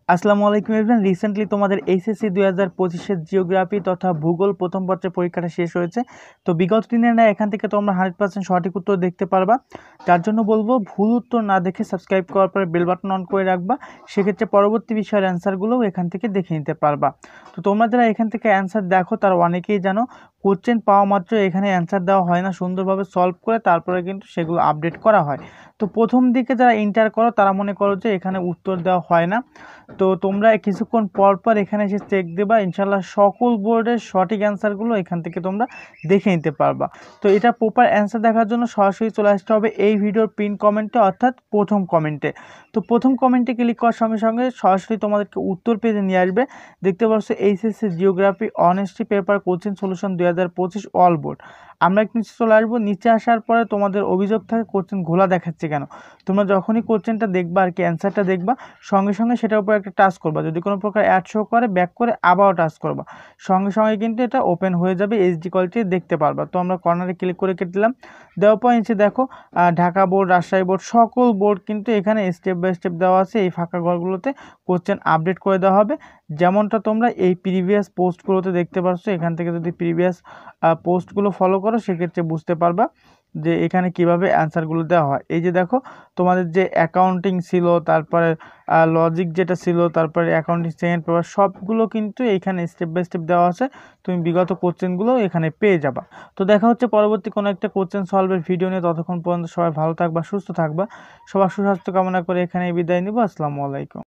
আসসালামু আলাইকুম everyone. Recently তোমাদের এইচএসসি 2025 জিওগ্রাফি তথা ভূগোল প্রথম পত্রের পরীক্ষাটা শেষ হয়েছে। তো বিগত দিনের ন্যায় এখান থেকে তোমরা 100% সঠিক উত্তর দেখতে পারবা। যার জন্য বলবো ভুল উত্তর না দেখে সাবস্ক্রাইব করার পরে বেল বাটন অন করে রাখবা। সেক্ষেত্রে পরবর্তী বিষয়ের অ্যান্সারগুলোও এখান থেকে দেখে নিতে পারবা। তো তোমরা যারা এখান থেকে অ্যান্সার দেখো তারা অনেকেই জানো কোশ্চেন পাওয়া মাত্র এখানে অ্যান্সার দেওয়া হয় না, সুন্দরভাবে সলভ করে তারপরে কিন্তু সেগুলো আপডেট করা হয়। তো প্রথম দিকে যারা এন্টার করো তারা মনে করো যে এখানে উত্তর দেওয়া হয় না। তো তোমরা কিছুক্ষণ পর পর এখানে এসে চেক দেবা, ইনশাল্লাহ সকল বোর্ডের সঠিক অ্যান্সারগুলো এখান থেকে তোমরা দেখে নিতে পারবা। তো এটা প্রপার অ্যান্সার দেখার জন্য সরাসরি চলে আসতে হবে এই ভিডিওর পিন কমেন্টে, অর্থাৎ প্রথম কমেন্টে। তো প্রথম কমেন্টে ক্লিক করার সঙ্গে সঙ্গে সরাসরি তোমাদেরকে উত্তর পেজে নিয়ে আসবে। দেখতে পাচ্ছ HSC geography honesty paper question solution 2025 all board. আমরা নিচে চলে আসবো। নিচে আসার পরে তোমাদের অভিযোগ থাকে কোশ্চেন ঘোলা দেখাচ্ছে কেন। তোমরা যখনই কোশ্চেনটা দেখবা আর কি অ্যান্সারটা দেখবা, সঙ্গে সঙ্গে সেটার উপর একটা টাচ করবা। যদি কোনো প্রকার অ্যাড শো করে ব্যাক করে আবারও টাচ করবা, সঙ্গে সঙ্গে কিন্তু এটা ওপেন হয়ে যাবে, এইচডি কোয়ালিটি দেখতে পারবা। তো আমরা কর্নারে ক্লিক করে কেটে দিলাম। দেওয়ার পর নিচে দেখো ঢাকা বোর্ড, রাজশাহী বোর্ড, সকল বোর্ড কিন্তু এখানে স্টেপ বাই স্টেপ দেওয়া আছে। এই ফাঁকা ঘরগুলোতে কোশ্চেন আপডেট করে দেওয়া হবে, যেমনটা তোমরা এই প্রিভিয়াস পোস্টগুলোতে দেখতে পাচ্ছ। এখান থেকে যদি প্রিভিয়াস পোস্টগুলো ফলো করো সেক্ষেত্রে বুঝতে পারবা যে এখানে কিভাবে অ্যান্সারগুলো দেওয়া হয়। এই যে দেখো তোমাদের যে অ্যাকাউন্টিং ছিল, তারপরে লজিক যেটা ছিল, তারপরে অ্যাকাউন্টিং সেকেন্ড পেপার, সবগুলো কিন্তু এইখানে স্টেপ বাই স্টেপ দেওয়া আছে। তুমি বিগত কোশ্চেনগুলো এখানে পেয়ে যাবা। তো দেখা হচ্ছে পরবর্তী কোনো একটা কোশ্চেন সলভের ভিডিও নিয়ে। ততক্ষণ পর্যন্ত সবাই ভালো থাকবা, সুস্থ থাকবা। সবার সুস্বাস্থ্য কামনা করে এখানে বিদায় নিব। আসসালামু আলাইকুম।